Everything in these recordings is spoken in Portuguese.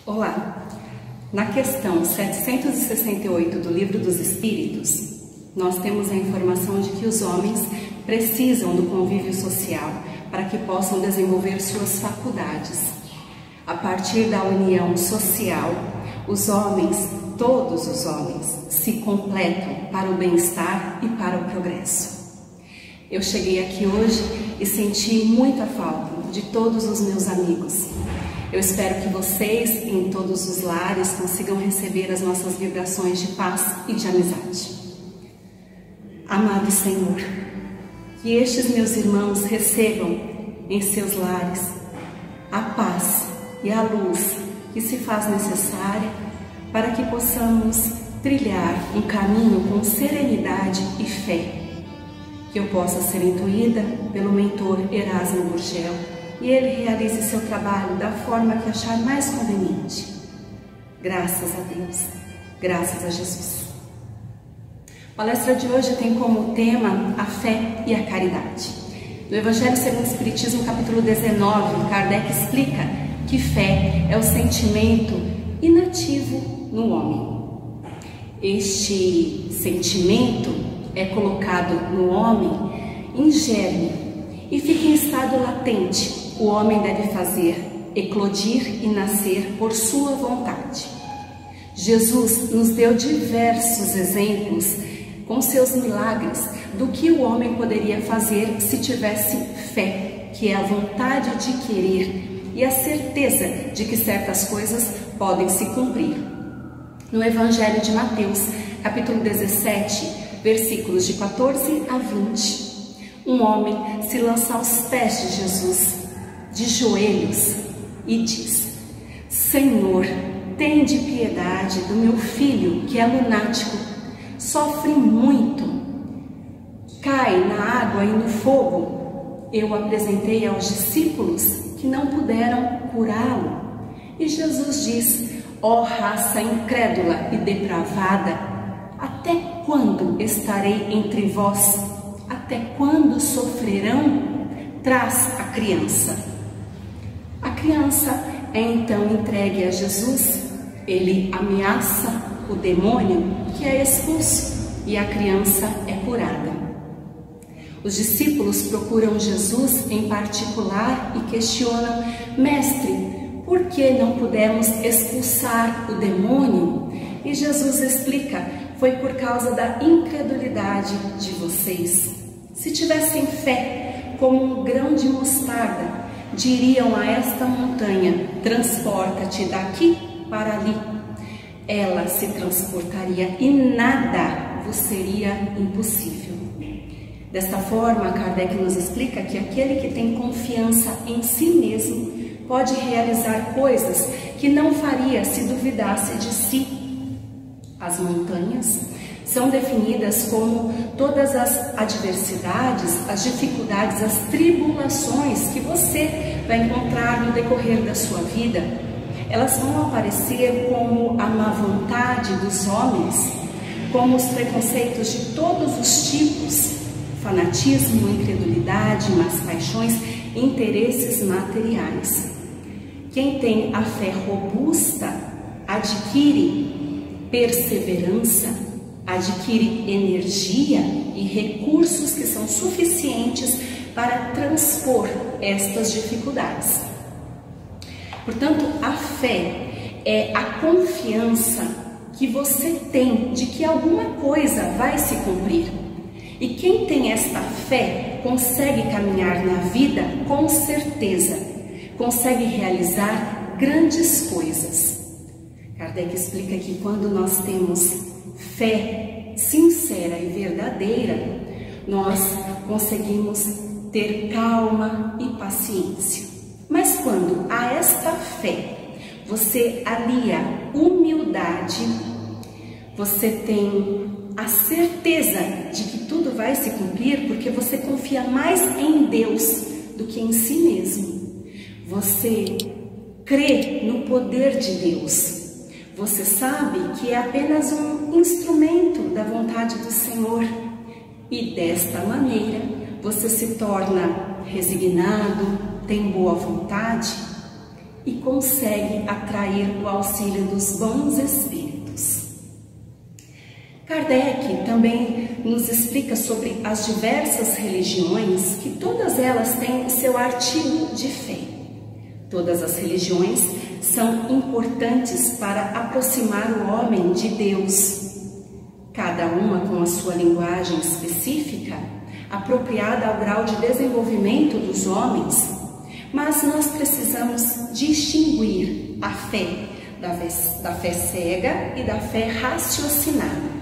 Olá! Na questão 768 do Livro dos Espíritos, nós temos a informação de que os homens precisam do convívio social para que possam desenvolver suas faculdades. A partir da união social, os homens, todos os homens, se completam para o bem-estar e para o progresso. Eu cheguei aqui hoje e senti muita falta de todos os meus amigos. Eu espero que vocês, em todos os lares, consigam receber as nossas vibrações de paz e de amizade. Amado Senhor, que estes meus irmãos recebam em seus lares a paz e a luz que se faz necessária para que possamos trilhar um caminho com serenidade e fé. Que eu possa ser intuída pelo mentor Erasmo Gurgel e ele realize seu trabalho da forma que achar mais conveniente. Graças a Deus, graças a Jesus. A palestra de hoje tem como tema a fé e a caridade. No Evangelho segundo o Espiritismo, capítulo 19, Kardec explica que fé é o sentimento inativo no homem. Este sentimento é colocado no homem em germe e fica em estado latente. O homem deve fazer eclodir e nascer por sua vontade. Jesus nos deu diversos exemplos com seus milagres do que o homem poderia fazer se tivesse fé, que é a vontade de querer e a certeza de que certas coisas podem se cumprir. No Evangelho de Mateus, capítulo 17, versículos de 14 a 20, um homem se lança aos pés de Jesus, de joelhos, e diz: Senhor, tende piedade do meu filho que é lunático, sofre muito, cai na água e no fogo. Eu apresentei aos discípulos que não puderam curá-lo. E Jesus diz: ó raça incrédula e depravada, até quando estarei entre vós? Até quando sofrerão? Traz a criança. A criança é então entregue a Jesus, ele ameaça o demônio que é expulso e a criança é curada. Os discípulos procuram Jesus em particular e questionam: Mestre, por que não pudemos expulsar o demônio? E Jesus explica: foi por causa da incredulidade de vocês. Se tivessem fé como um grão de mostarda, diriam a esta montanha: transporta-te daqui para ali. Ela se transportaria e nada vos seria impossível. Desta forma, Kardec nos explica que aquele que tem confiança em si mesmo pode realizar coisas que não faria se duvidasse de si. As montanhas são definidas como todas as adversidades, as dificuldades, as tribulações que você vai encontrar no decorrer da sua vida. Elas vão aparecer como a má vontade dos homens, como os preconceitos de todos os tipos, fanatismo, incredulidade, más paixões, interesses materiais. Quem tem a fé robusta adquire perseverança, adquire energia e recursos que são suficientes para transpor estas dificuldades. Portanto, a fé é a confiança que você tem de que alguma coisa vai se cumprir. E quem tem esta fé consegue caminhar na vida com certeza, consegue realizar grandes coisas. Kardec explica que quando nós temos fé sincera e verdadeira, nós conseguimos ter calma e paciência. Mas quando a esta fé você alia humildade, você tem a certeza de que tudo vai se cumprir, porque você confia mais em Deus do que em si mesmo. Você crê no poder de Deus. Você sabe que é apenas um instrumento da vontade do Senhor. E desta maneira, você se torna resignado, tem boa vontade e consegue atrair o auxílio dos bons espíritos. Kardec também nos explica sobre as diversas religiões, que todas elas têm seu artigo de fé. Todas as religiões são importantes para aproximar o homem de Deus, cada uma com a sua linguagem específica, apropriada ao grau de desenvolvimento dos homens, mas nós precisamos distinguir a fé da fé cega e da fé raciocinada.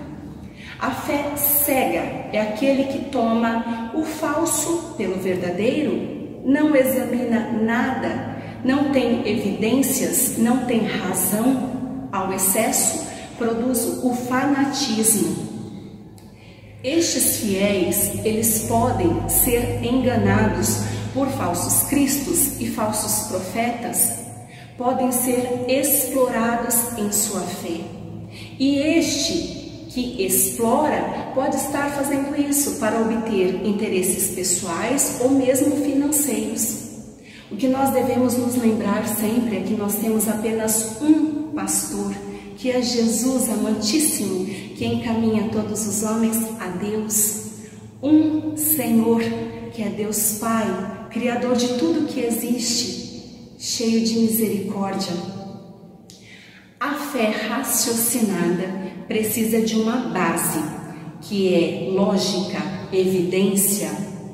A fé cega é aquele que toma o falso pelo verdadeiro, não examina nada, não tem evidências, não tem razão. Ao excesso, produz o fanatismo. Estes fiéis, eles podem ser enganados por falsos cristos e falsos profetas, podem ser explorados em sua fé. E este que explora pode estar fazendo isso para obter interesses pessoais ou mesmo financeiros. O que nós devemos nos lembrar sempre é que nós temos apenas um pastor, que é Jesus amantíssimo, que encaminha todos os homens a Deus. Um Senhor, que é Deus Pai, Criador de tudo que existe, cheio de misericórdia. A fé raciocinada precisa de uma base, que é lógica, evidência,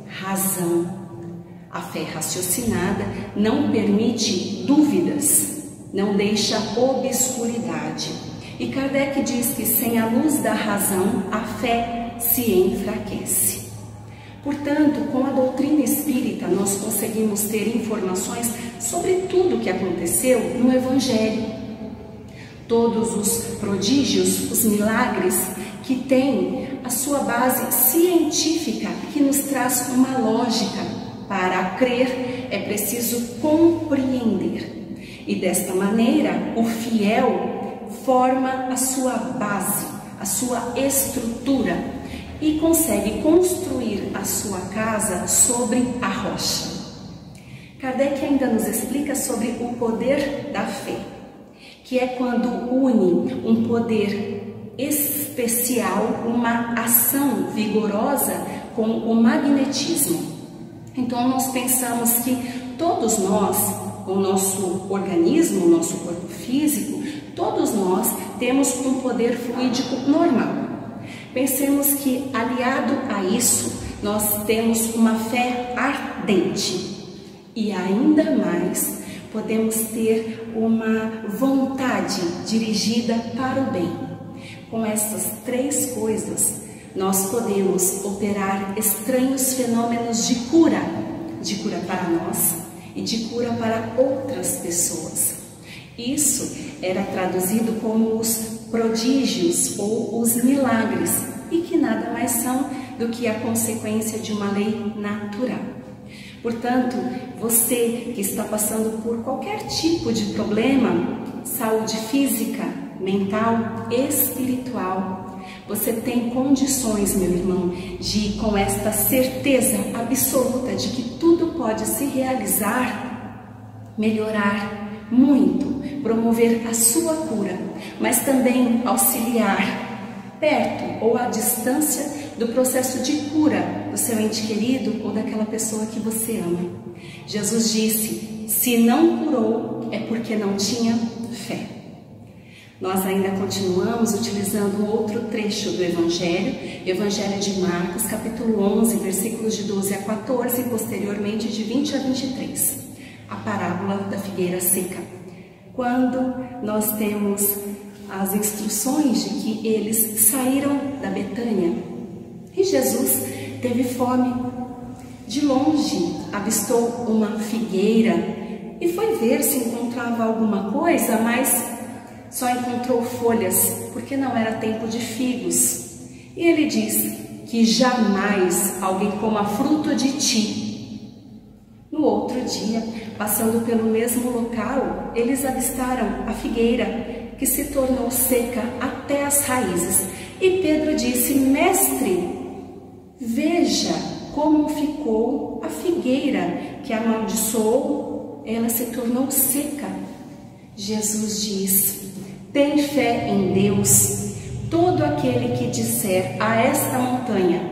razão. A fé raciocinada não permite dúvidas, não deixa obscuridade. E Kardec diz que sem a luz da razão, a fé se enfraquece. Portanto, com a doutrina espírita, nós conseguimos ter informações sobre tudo o que aconteceu no Evangelho. Todos os prodígios, os milagres, que têm a sua base científica, que nos traz uma lógica. Para crer, é preciso compreender. E desta maneira, o fiel forma a sua base, a sua estrutura e consegue construir a sua casa sobre a rocha. Kardec ainda nos explica sobre o poder da fé, que é quando une um poder especial, uma ação vigorosa com o magnetismo. Então nós pensamos que todos nós, o nosso organismo, o nosso corpo físico, todos nós temos um poder fluídico normal. Pensemos que, aliado a isso, nós temos uma fé ardente e ainda mais podemos ter uma vontade dirigida para o bem. Com essas três coisas, nós podemos operar estranhos fenômenos de cura para nós e de cura para outras pessoas. Isso era traduzido como os prodígios ou os milagres, e que nada mais são do que a consequência de uma lei natural. Portanto, você que está passando por qualquer tipo de problema, saúde física, mental, espiritual, você tem condições, meu irmão, de, com esta certeza absoluta de que tudo pode se realizar, melhorar muito, promover a sua cura, mas também auxiliar perto ou à distância do processo de cura do seu ente querido ou daquela pessoa que você ama. Jesus disse: se não curou, é porque não tinha fé. Nós ainda continuamos utilizando outro trecho do Evangelho, Evangelho de Marcos, capítulo 11, versículos de 12 a 14 e posteriormente de 20 a 23, a parábola da figueira seca. Quando nós temos as instruções de que eles saíram da Betânia e Jesus teve fome. De longe avistou uma figueira e foi ver se encontrava alguma coisa, mas só encontrou folhas, porque não era tempo de figos. E ele diz que jamais alguém coma fruto de ti. No outro dia, passando pelo mesmo local, eles avistaram a figueira, que se tornou seca até as raízes. E Pedro disse: mestre, veja como ficou a figueira que amaldiçoou ela se tornou seca. Jesus diz: tem fé em Deus. Todo aquele que disser a esta montanha: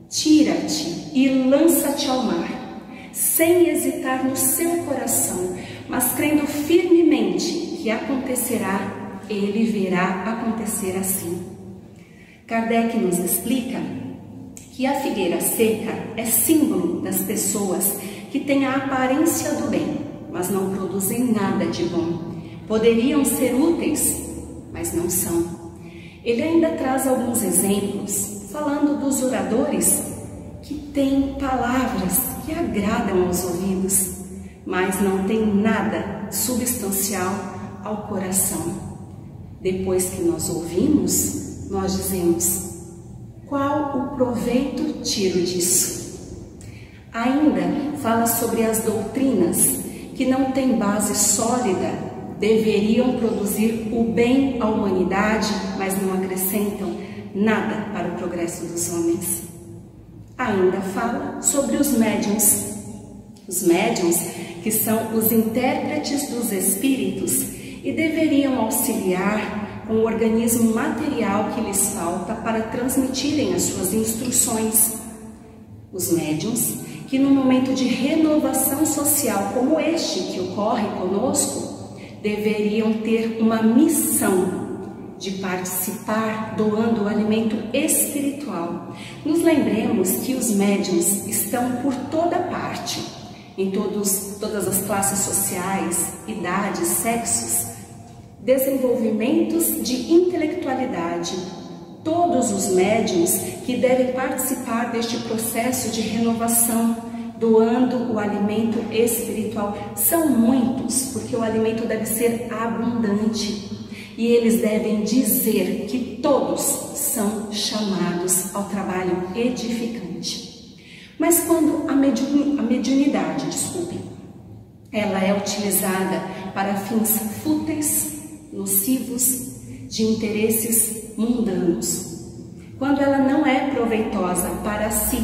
tira-te e lança-te ao mar, sem hesitar no seu coração, mas crendo firmemente que acontecerá, ele verá acontecer assim. Kardec nos explica que a figueira seca é símbolo das pessoas que têm a aparência do bem, mas não produzem nada de bom. Poderiam ser úteis, mas não são. Ele ainda traz alguns exemplos, falando dos oradores que têm palavras que agradam aos ouvidos, mas não têm nada substancial ao coração. Depois que nós ouvimos, nós dizemos: qual o proveito tiro disso? Ainda fala sobre as doutrinas que não têm base sólida, deveriam produzir o bem à humanidade, mas não acrescentam nada para o progresso dos homens. Ainda fala sobre os médiuns. Os médiuns, que são os intérpretes dos espíritos e deveriam auxiliar com o organismo material que lhes falta para transmitirem as suas instruções. Os médiuns, que no momento de renovação social como este que ocorre conosco, deveriam ter uma missão de participar doando o alimento espiritual. Nos lembremos que os médiuns estão por toda parte, em todas as classes sociais, idades, sexos, desenvolvimentos de intelectualidade. Todos os médiuns que devem participar deste processo de renovação, doando o alimento espiritual. São muitos, porque o alimento deve ser abundante. E eles devem dizer que todos são chamados ao trabalho edificante. Mas quando a mediunidade, ela é utilizada para fins fúteis, nocivos, de interesses mundanos, quando ela não é proveitosa para si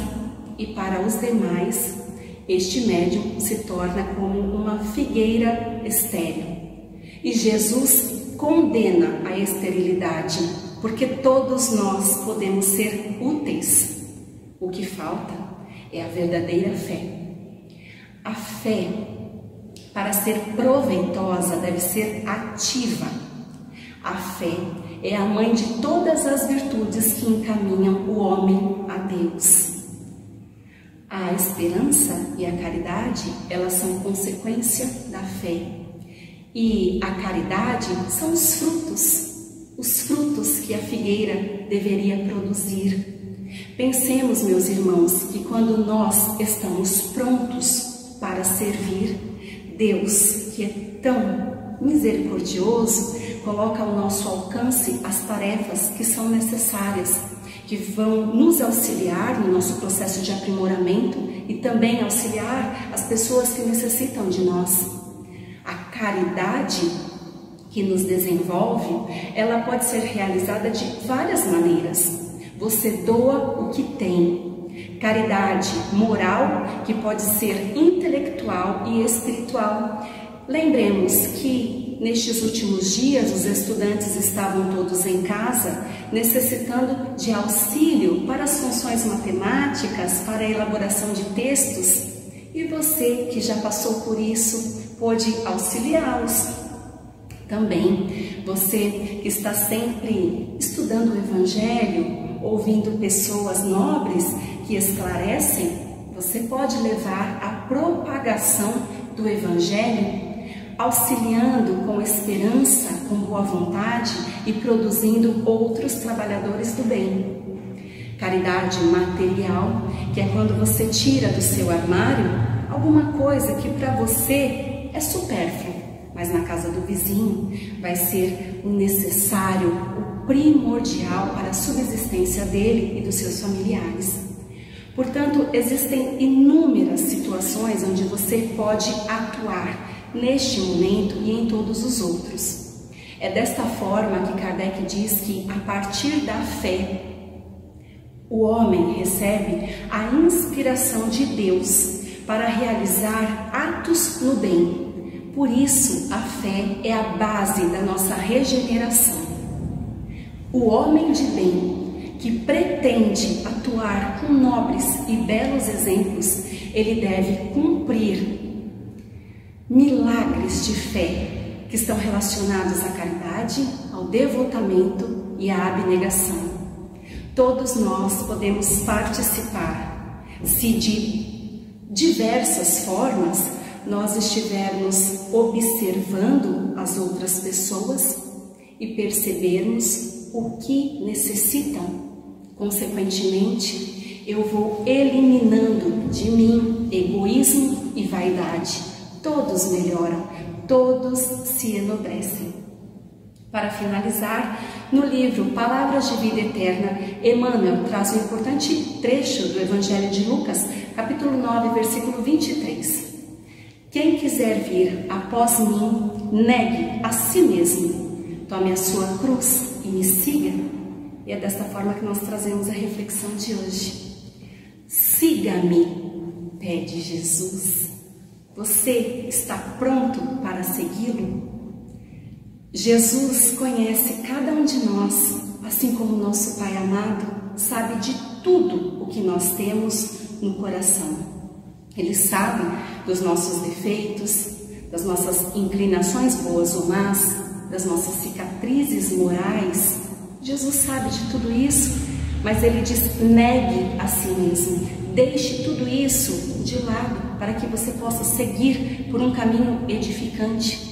e para os demais, este médium se torna como uma figueira estéril. E Jesus condena a esterilidade, porque todos nós podemos ser úteis. O que falta é a verdadeira fé. A fé, para ser proveitosa, deve ser ativa. A fé é a mãe de todas as virtudes que encaminham o homem a Deus. A esperança e a caridade, elas são consequência da fé. E a caridade são os frutos que a figueira deveria produzir. Pensemos, meus irmãos, que quando nós estamos prontos para servir, Deus, que é tão misericordioso, coloca ao nosso alcance as tarefas que são necessárias, que vão nos auxiliar no nosso processo de aprimoramento e também auxiliar as pessoas que necessitam de nós. A caridade que nos desenvolve, ela pode ser realizada de várias maneiras. Você doa o que tem. Caridade moral, que pode ser intelectual e espiritual. Lembremos que nestes últimos dias os estudantes estavam todos em casa, necessitando de auxílio para as funções matemáticas, para a elaboração de textos, e você que já passou por isso pode auxiliá-los. Também você que está sempre estudando o Evangelho, ouvindo pessoas nobres que esclarecem, você pode levar a propagação do Evangelho, auxiliando com esperança, com boa vontade e produzindo outros trabalhadores do bem. Caridade material, que é quando você tira do seu armário alguma coisa que para você é supérfluo, mas na casa do vizinho vai ser o necessário, o primordial para a subsistência dele e dos seus familiares. Portanto, existem inúmeras situações onde você pode atuar neste momento e em todos os outros. É desta forma que Kardec diz que, a partir da fé, o homem recebe a inspiração de Deus para realizar atos no bem. Por isso, a fé é a base da nossa regeneração. O homem de bem, que pretende atuar com nobres e belos exemplos, ele deve cumprir milagres de fé que estão relacionados à caridade, ao devotamento e à abnegação. Todos nós podemos participar, se de diversas formas nós estivermos observando as outras pessoas e percebermos o que necessitam. Consequentemente, eu vou eliminando de mim egoísmo e vaidade. Todos melhoram, todos se enobrecem. Para finalizar, no livro Palavras de Vida Eterna, Emmanuel traz um importante trecho do Evangelho de Lucas, capítulo 9, versículo 23. Quem quiser vir após mim, negue a si mesmo, tome a sua cruz e me siga. E é desta forma que nós trazemos a reflexão de hoje. Siga-me, pede Jesus. Você está pronto para segui-lo? Jesus conhece cada um de nós, assim como nosso Pai amado sabe de tudo o que nós temos no coração. Ele sabe dos nossos defeitos, das nossas inclinações boas ou más, das nossas cicatrizes morais. Jesus sabe de tudo isso, mas ele diz: negue a si mesmo, deixe tudo isso de lado para que você possa seguir por um caminho edificante.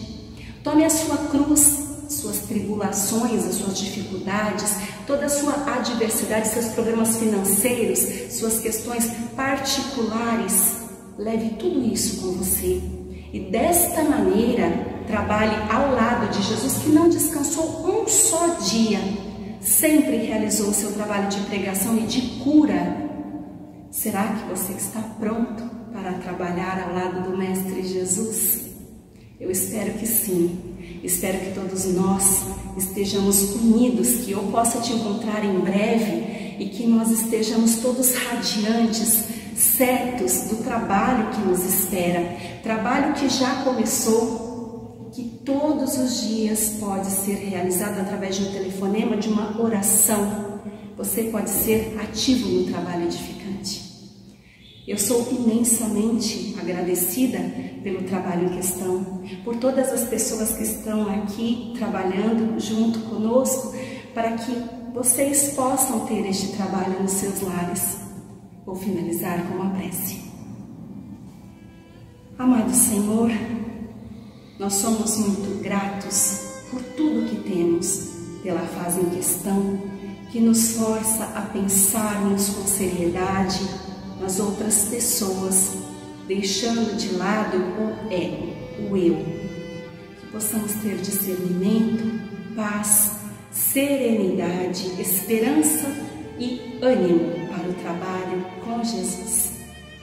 Tome a sua cruz, suas tribulações, as suas dificuldades, toda a sua adversidade, seus problemas financeiros, suas questões particulares. Leve tudo isso com você e desta maneira trabalhe ao lado de Jesus, que não descansou um só dia, sempre realizou o seu trabalho de pregação e de cura. Será que você está pronto para trabalhar ao lado do Mestre Jesus? Eu espero que sim. Espero que todos nós estejamos unidos, que eu possa te encontrar em breve e que nós estejamos todos radiantes, certos do trabalho que nos espera, trabalho que já começou, que todos os dias pode ser realizado através de um telefonema, de uma oração. Você pode ser ativo no trabalho edificante. Eu sou imensamente agradecida pelo trabalho em questão, por todas as pessoas que estão aqui trabalhando junto conosco, para que vocês possam ter este trabalho nos seus lares. Vou finalizar com uma prece. Amado Senhor, nós somos muito gratos por tudo que temos, pela fase em questão, que nos força a pensarmos com seriedade nas outras pessoas, deixando de lado o ego, o eu. Que possamos ter discernimento, paz, serenidade, esperança e ânimo para o trabalho com Jesus.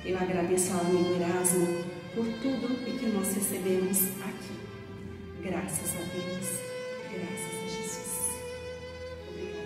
Eu agradeço ao amigo Erasmo por tudo o que nós recebemos aqui. Graças a Deus, graças a Jesus. Obrigada.